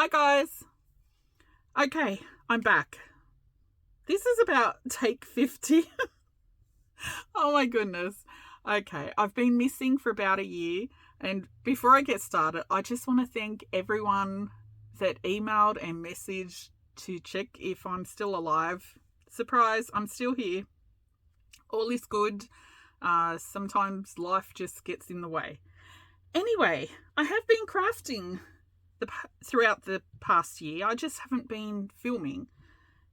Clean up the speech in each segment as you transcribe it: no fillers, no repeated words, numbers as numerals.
Hi guys. Okay, I'm back. This is about take 50. Oh my goodness. Okay, I've been missing for about a year. And before I get started, I just want to thank everyone that emailed and messaged to check if I'm still alive. Surprise, I'm still here. All is good. Sometimes life just gets in the way. Anyway, I have been crafting throughout the past year. I just haven't been filming.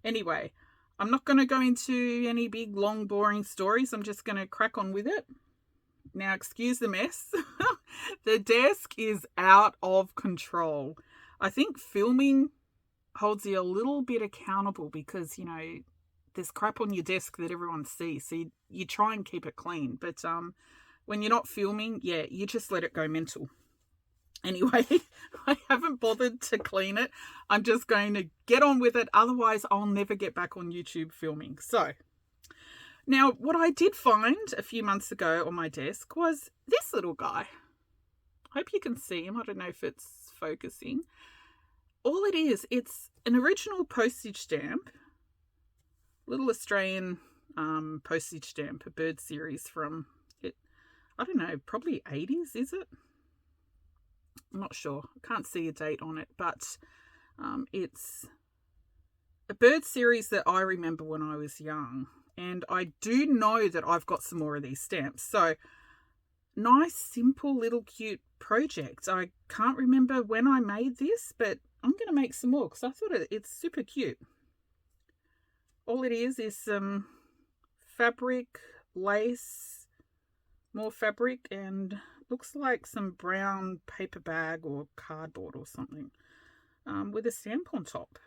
Anyway, I'm not going to go into any big, long, boring stories. I'm just going to crack on with it. Now, excuse the mess. The desk is out of control. I think filming holds you a little bit accountable because, there's crap on your desk that everyone sees. So you try and keep it clean. But when you're not filming, you just let it go mental. Anyway, I haven't bothered to clean it. I'm just going to get on with it. Otherwise, I'll never get back on YouTube filming. So, now what I did find a few months ago on my desk was this little guy. I hope you can see him. I don't know if it's focusing. All it is, it's an original postage stamp. Little Australian postage stamp, a bird series from, I don't know, probably 80s, is it? I'm not sure. I can't see a date on it, but it's a bird series that I remember when I was young. And I do know that I've got some more of these stamps. So, nice, simple, little cute project. I can't remember when I made this, but I'm going to make some more because I thought it's super cute. All it is some fabric, lace, more fabric, and looks like some brown paper bag or cardboard or something with a stamp on top.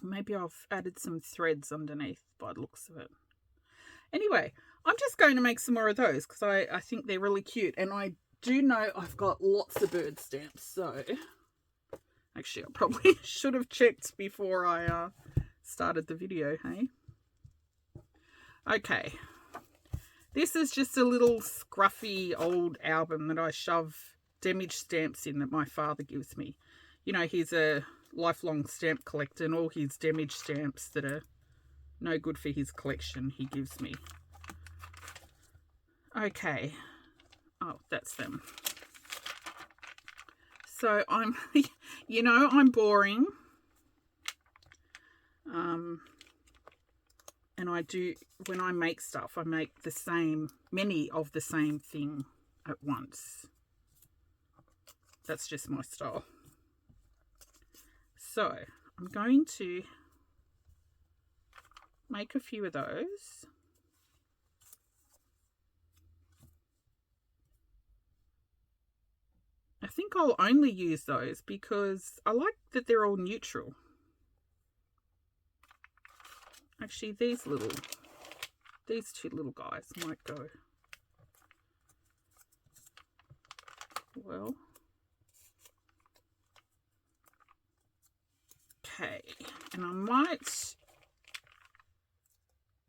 Maybe I've added some threads underneath by the looks of it. Anyway, I'm just going to make some more of those because I think they're really cute. And I do know I've got lots of bird stamps. So, actually, I probably should have checked before I started the video, hey? Okay. This is just a little scruffy old album that I shove damaged stamps in that my father gives me. He's a lifelong stamp collector, and all his damaged stamps that are no good for his collection he gives me. Okay. Oh, that's them. So I'm, I'm boring. And I do, when I make stuff, I make many of the same thing at once. That's just my style. So, I'm going to make a few of those. I think I'll only use those because I like that they're all neutral. Actually, these two little guys might go well. Okay, and I might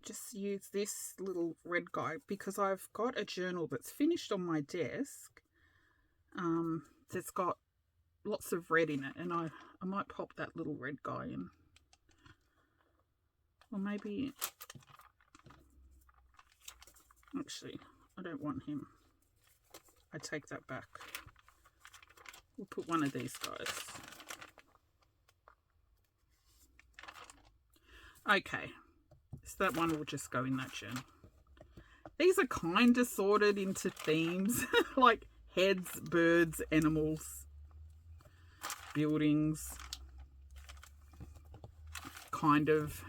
just use this little red guy because I've got a journal that's finished on my desk that's got lots of red in it, and I might pop that little red guy in. Or maybe, actually, I don't want him. I take that back. We'll put one of these guys. Okay, so that one will just go in that journal. These are kind of sorted into themes, like heads, birds, animals, buildings, kind of.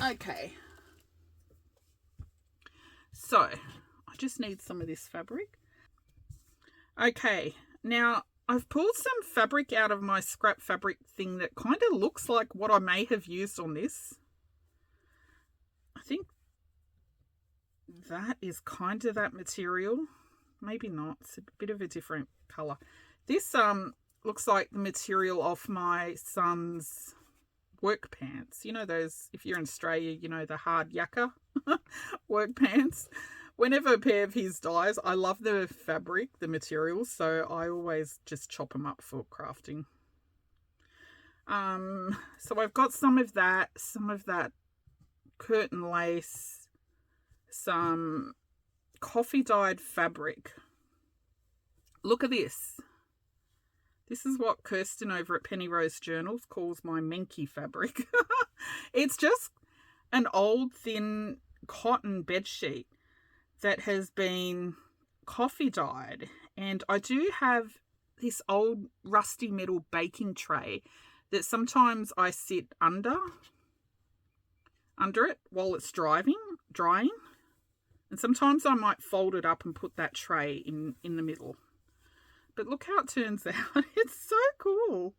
Okay, so I just need some of this fabric. Okay, now I've pulled some fabric out of my scrap fabric thing that kind of looks like what I may have used on this. I think that is kind of that material. Maybe not. It's a bit of a different colour. This looks like the material of my son's work pants. Those, if you're in Australia, the hard yakka work pants. whenever a pair of his dies, I love the fabric, the materials, so I always just chop them up for crafting. So I've got some of that curtain lace, some coffee dyed fabric. Look at this. This is what Kirsten over at Penny Rose Journals calls my Menke fabric. It's just an old thin cotton bedsheet that has been coffee dyed. And I do have this old rusty metal baking tray that sometimes I sit under it while it's drying. And sometimes I might fold it up and put that tray in the middle. But look how it turns out. It's so cool.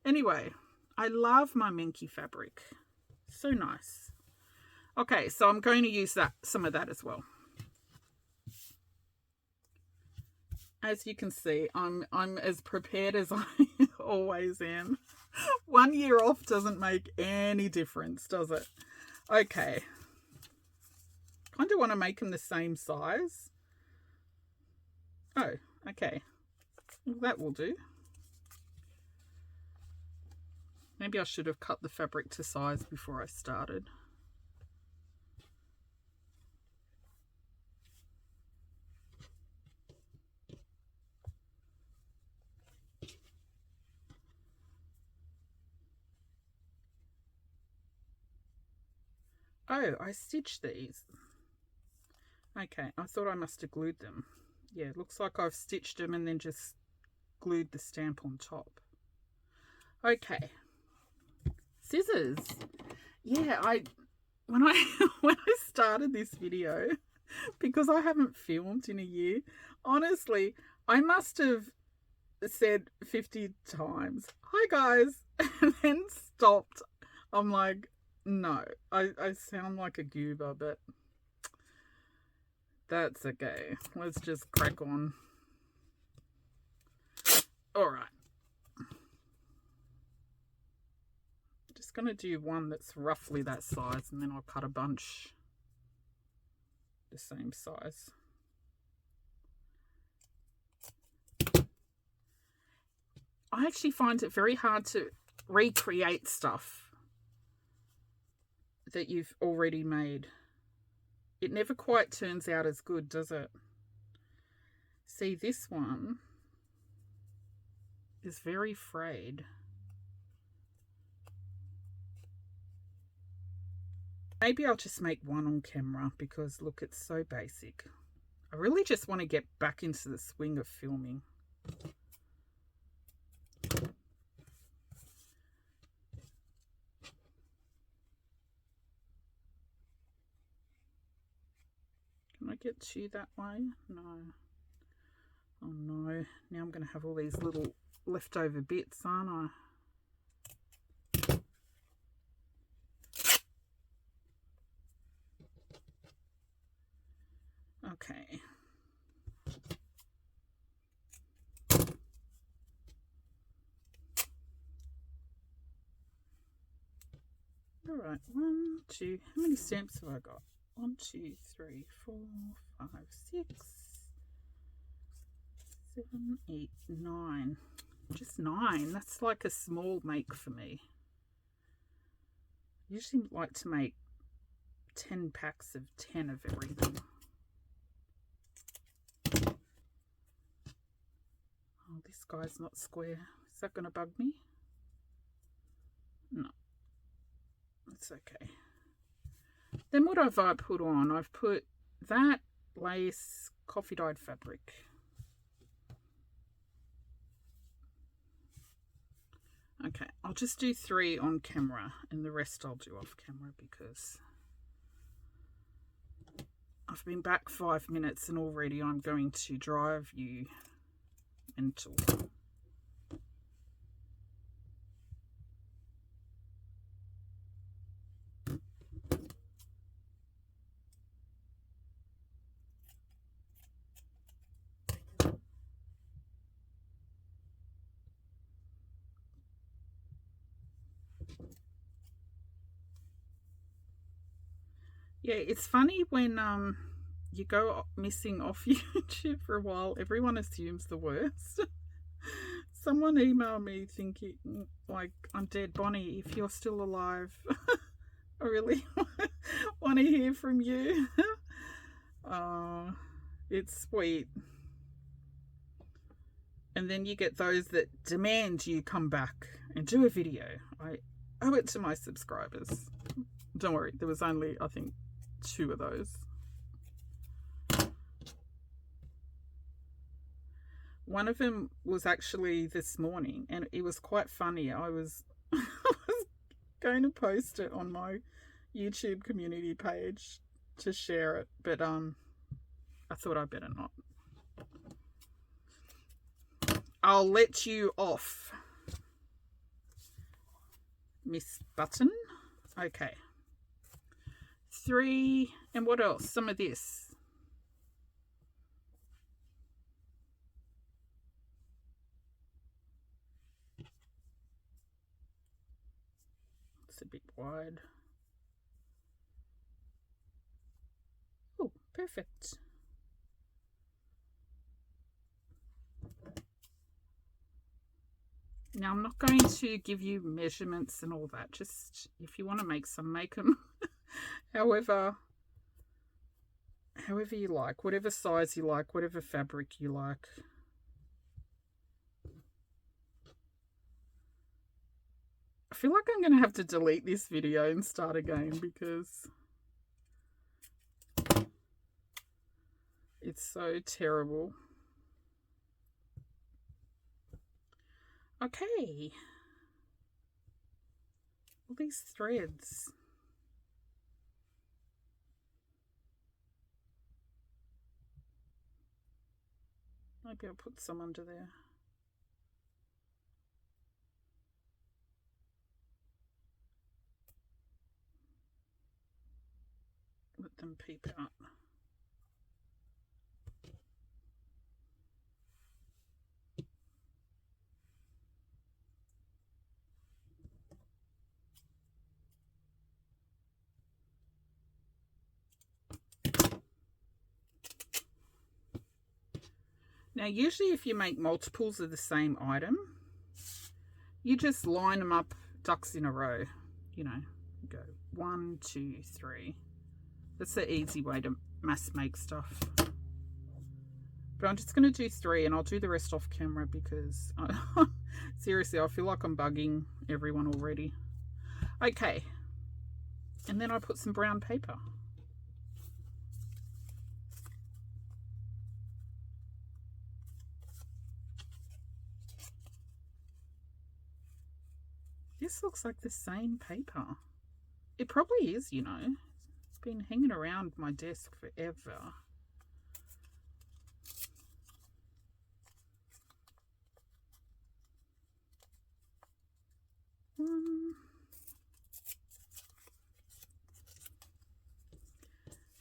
Anyway, I love my Menke fabric. So nice. Okay, so I'm going to use some of that as well. As you can see, I'm as prepared as I always am. 1 year off doesn't make any difference, does it? Okay. Kind of want to make them the same size. Oh, okay. Well, that will do. Maybe I should have cut the fabric to size before I started. Oh, I stitched these. Okay, I thought I must have glued them. Yeah, it looks like I've stitched them and then just glued the stamp on top. Okay. Scissors. Yeah, when I started this video, because I haven't filmed in a year, honestly, I must have said 50 times, "Hi guys," and then stopped. I'm like, no, I sound like a goober, but that's okay. Let's just crack on. All right. Just going to do one that's roughly that size, and then I'll cut a bunch the same size. I actually find it very hard to recreate stuff that you've already made. It never quite turns out as good, does it? See, this one is very frayed. Maybe I'll just make one on camera because look, it's so basic. I really just want to get back into the swing of filming. Can I get to that way? No. Oh no. Now I'm going to have all these little leftover bits, aren't I? Okay. All right. 1, 2. How many stamps have I got? 1, 2, 3, 4, 5, 6, 7, 8, 9. Just 9. That's like a small make for me. I usually like to make 10 packs of 10 of everything. Oh, this guy's not square. Is that going to bug me? No. It's okay. Then what have I put on? I've put that lace coffee dyed fabric. Okay, I'll just do 3 on camera and the rest I'll do off camera because I've been back 5 minutes and already I'm going to drive you mental. Yeah, it's funny when you go missing off YouTube for a while, everyone assumes the worst. Someone emailed me thinking, like, I'm dead. Bonny, if you're still alive, I really want to hear from you. It's sweet. And then you get those that demand you come back and do a video. I owe it to my subscribers. Don't worry, there was only, I think, 2 of those. One of them was actually this morning, and it was quite funny. I was going to post it on my YouTube community page to share it, but I thought I'd better not. I'll let you off, Miss Button. Okay. 3, and what else? Some of this. It's a bit wide. Oh, perfect. Now, I'm not going to give you measurements and all that. Just if you want to make some, make them. however you like, whatever size you like, whatever fabric you like. I feel like I'm going to have to delete this video and start again because it's so terrible. Okay. All these threads. Maybe I'll put some under there. Let them peep out. Now, usually if you make multiples of the same item, you just line them up ducks in a row. You know, go 1, 2, 3. That's the easy way to mass make stuff. But I'm just going to do 3 and I'll do the rest off camera because seriously, I feel like I'm bugging everyone already. Okay. And then I put some brown paper. This looks like the same paper. It probably is, you know. It's been hanging around my desk forever.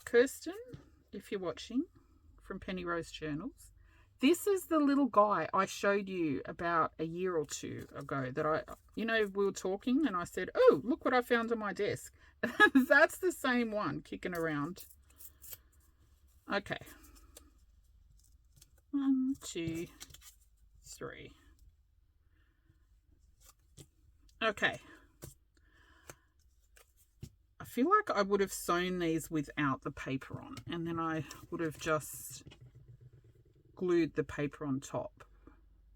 Kirsten, if you're watching, from Penny Rose Journals, this is the little guy I showed you about a year or 2 ago that we were talking and I said, oh, look what I found on my desk. That's the same one kicking around. Okay. 1, 2, 3. Okay. I feel like I would have sewn these without the paper on, and then I would have just glued the paper on top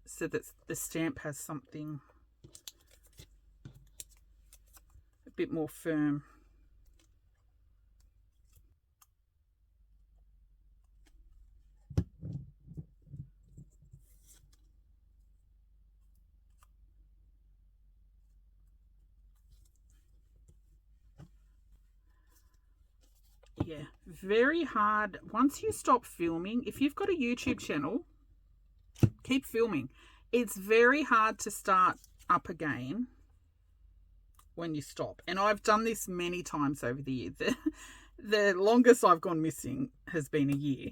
so that the stamp has something a bit more firm. Yeah, very hard. Once you stop filming, if you've got a YouTube channel, keep filming. It's very hard to start up again when you stop. And I've done this many times over the years. The longest I've gone missing has been a year,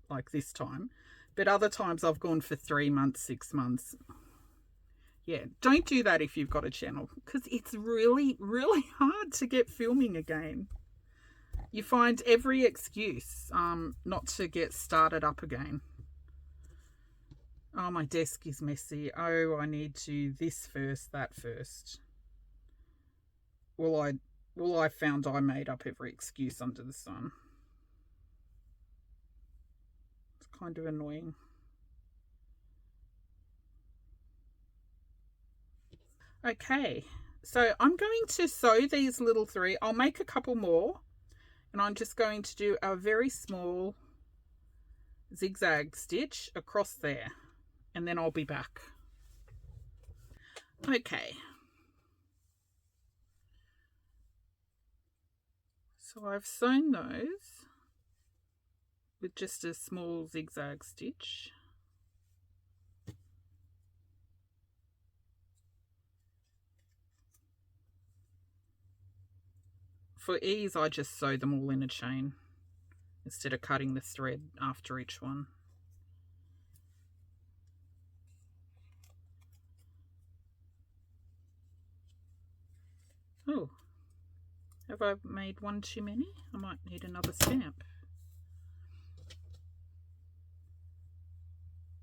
like this time. But other times I've gone for 3 months, 6 months. Yeah, don't do that if you've got a channel because it's really, really hard to get filming again. You find every excuse not to get started up again. Oh, my desk is messy. Oh, I need to this first, that first. Well, I found I made up every excuse under the sun. It's kind of annoying. Okay, so I'm going to sew these little three. I'll make a couple more, and I'm just going to do a very small zigzag stitch across there, and then I'll be back. Okay. So I've sewn those with just a small zigzag stitch. For ease, I just sew them all in a chain instead of cutting the thread after each one. Oh, have I made one too many? I might need another stamp.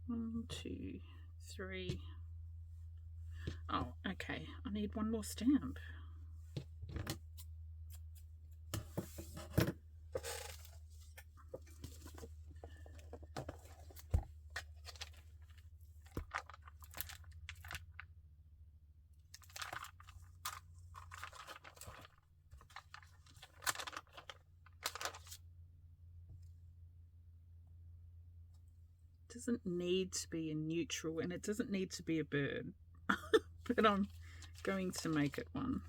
1, 2, 3. Oh, okay. I need one more stamp. It doesn't need to be a neutral, and it doesn't need to be a bird, but I'm going to make it one.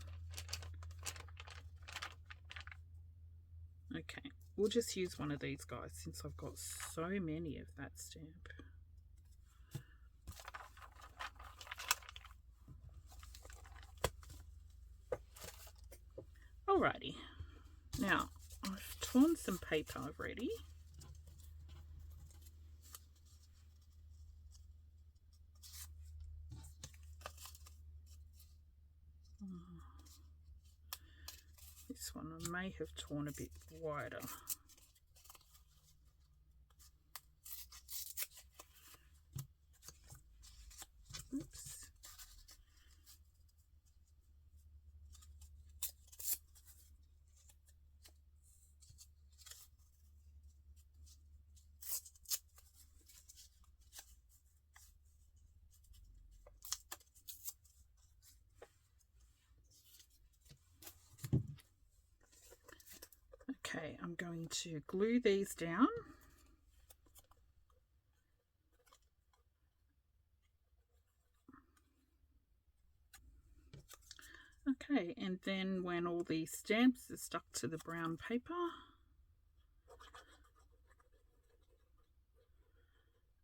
Okay, we'll just use one of these guys since I've got so many of that stamp. Alrighty, now I've torn some paper already. This one I may have torn a bit wider. Oops. Okay, I'm going to glue these down. Okay, and then when all these stamps are stuck to the brown paper,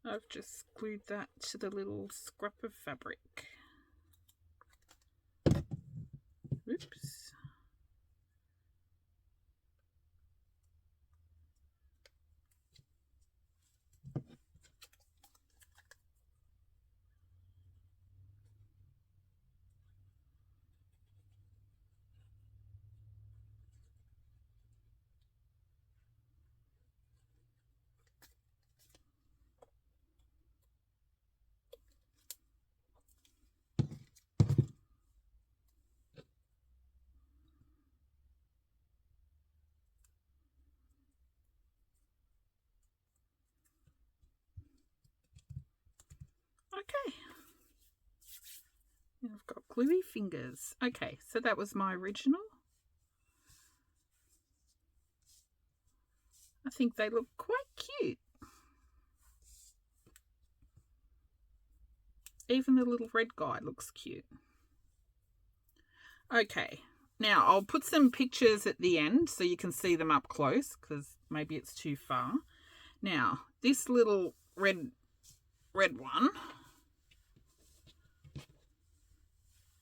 I've just glued that to the little scrap of fabric. Oops. Okay. And I've got gluey fingers. Okay, so that was my original. I think they look quite cute. Even the little red guy looks cute. Okay, now I'll put some pictures at the end so you can see them up close because maybe it's too far. Now, this little red one,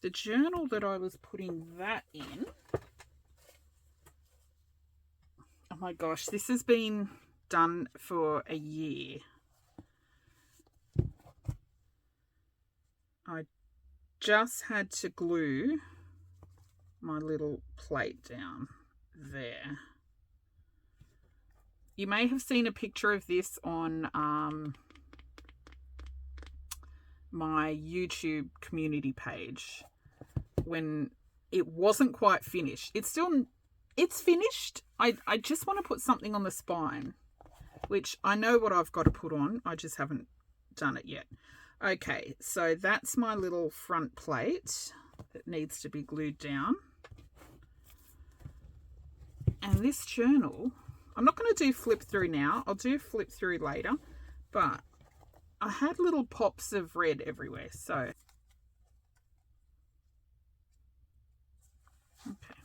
the journal that I was putting that in, oh my gosh, this has been done for a year. I just had to glue my little plate down there. You may have seen a picture of this on my YouTube community page when it wasn't quite finished. It's finished. I just want to put something on the spine, which I know what I've got to put on. I just haven't done it yet. Okay, so that's my little front plate that needs to be glued down. And this journal, I'm not going to do flip through now. I'll do flip through later, but I had little pops of red everywhere, so. Okay.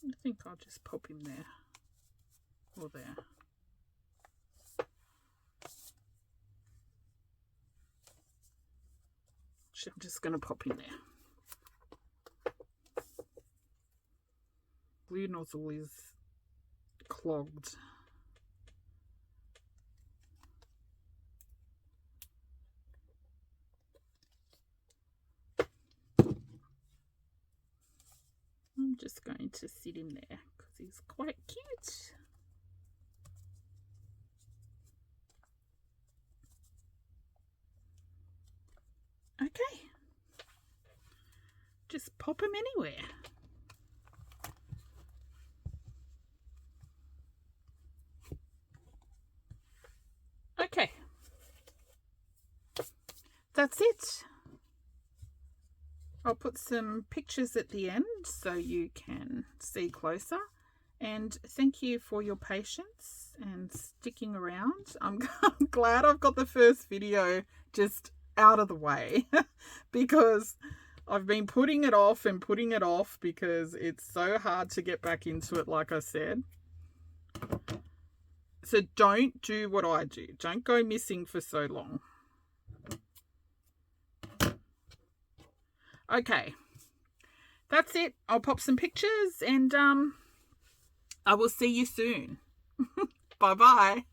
I think I'll just pop him there or there. I'm just going to pop in there. Blue nozzle is clogged. I'm just going to sit him there because he's quite cute. Okay. Just pop him anywhere. Okay. That's it. I'll put some pictures at the end so you can see closer. And thank you for your patience and sticking around. I'm glad I've got the first video just out of the way because I've been putting it off because it's so hard to get back into it, like I said. So don't do what I do. Don't go missing for so long. Okay, that's it. I'll pop some pictures and I will see you soon. Bye-bye.